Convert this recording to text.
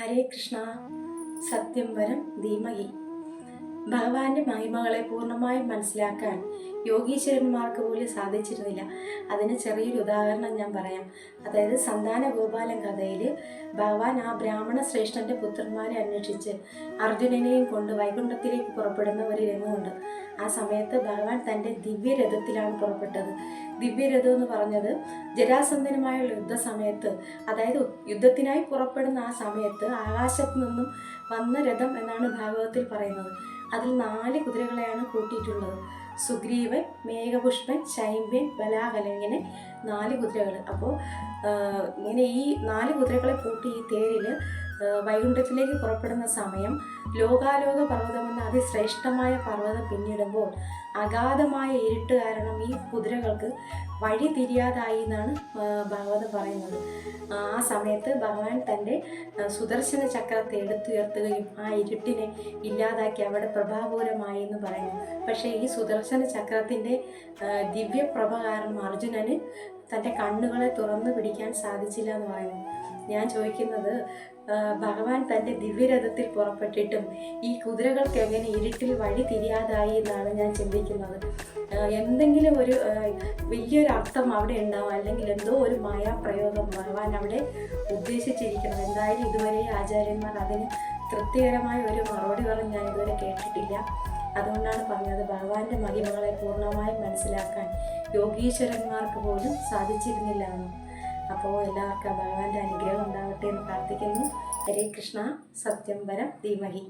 ഹരേ കൃഷ്ണ. സത്യം വരം ധീമഹി. ഭഗവാന്റെ മഹിമകളെ പൂർണ്ണമായും മനസ്സിലാക്കാൻ യോഗീശ്വരന്മാർക്ക് പോലും സാധിച്ചിരുന്നില്ല. അതിന് ചെറിയൊരു ഉദാഹരണം ഞാൻ പറയാം. അതായത് സന്താന ഗോപാലൻ കഥയിൽ ഭഗവാൻ ആ ബ്രാഹ്മണ ശ്രേഷ്ഠന്റെ പുത്രന്മാരെ അന്വേഷിച്ച് അർജുനനെയും കൊണ്ട് വൈകുണ്ഠത്തിലേക്ക് പുറപ്പെടുന്ന ഒരു രംഗമുണ്ട്. ആ സമയത്ത് ഭഗവാൻ തൻ്റെ ദിവ്യരഥത്തിലാണ് പുറപ്പെട്ടത്. ദിവ്യരഥം എന്ന് പറഞ്ഞത് ജരാസന്ധനുമായുള്ള യുദ്ധസമയത്ത്, അതായത് യുദ്ധത്തിനായി പുറപ്പെടുന്ന ആ സമയത്ത് ആകാശത്ത് നിന്നും വന്ന രഥം എന്നാണ് ഭാഗവതത്തിൽ പറയുന്നത്. അതിൽ 4 കുതിരകളെയാണ് കൂട്ടിയിട്ടുള്ളത്. സുഗ്രീവൻ, മേഘപുഷ്പൻ, ശൈമ്യൻ, ബലാഹലൻ, ഇങ്ങനെ 4 കുതിരകൾ. അപ്പോൾ ഇങ്ങനെ ഈ 4 കുതിരകളെ കൂട്ടി ഈ തേരിൽ വൈകുണ്ഠത്തിലേക്ക് പുറപ്പെടുന്ന സമയം ലോകാലോക പർവ്വതമെന്ന അതിശ്രേഷ്ഠമായ പർവ്വതം പിന്നിടുമ്പോൾ അഗാധമായ ഇരുട്ട് കാരണം ഈ കുതിരകൾക്ക് വഴി തിരിയാതായി എന്നാണ് ഭാഗവതം പറയുന്നത്. ആ സമയത്ത് ഭഗവാൻ തൻ്റെ സുദർശന ചക്രത്തെ എടുത്തുയർത്തുകയും ആ ഇരുട്ടിനെ ഇല്ലാതാക്കി അവിടെ പ്രഭാപൂരമായി എന്ന് പറയുന്നു. പക്ഷേ ഈ സുദർശന ചക്രത്തിൻ്റെ ദിവ്യപ്രഭ കാരണം അർജുനന് തൻ്റെ കണ്ണുകളെ തുറന്നു പിടിക്കാൻ സാധിച്ചില്ല എന്ന് പറയുന്നു. ഞാൻ ചോദിക്കുന്നത്, ഭഗവാൻ തൻ്റെ ദിവ്യരഥത്തിൽ പുറപ്പെട്ടിട്ടും ഈ കുതിരകൾക്ക് എങ്ങനെ ഇരുട്ടിൽ വഴി തിരിയാതായി എന്നാണ് ഞാൻ ചിന്തിക്കുന്നത്. എന്തെങ്കിലും ഒരു വലിയൊരു അർത്ഥം അവിടെ ഉണ്ടാവും, അല്ലെങ്കിൽ എന്തോ ഒരു മായാപ്രയോഗം ഭഗവാൻ അവിടെ ഉദ്ദേശിച്ചിരിക്കണം. എന്തായാലും ഇതുവരെ ആചാര്യന്മാർ അതിന് തൃപ്തികരമായ ഒരു മറുപടി പറഞ്ഞ് ഞാൻ ഇതുവരെ കേട്ടിട്ടില്ല. അതുകൊണ്ടാണ് പറഞ്ഞത്, ഭഗവാന്റെ മഹിമകളെ പൂർണ്ണമായും മനസ്സിലാക്കാൻ യോഗീശ്വരന്മാർക്ക് പോലും സാധിച്ചിരുന്നില്ല എന്ന്. അപ്പോൾ എല്ലാവർക്കും ഭഗവാന്റെ അനുഗ്രഹം ഉണ്ടാവട്ടെ എന്ന് പ്രാർത്ഥിക്കുന്നു. ഹരേ കൃഷ്ണ. സത്യം വരം ധീമഹി.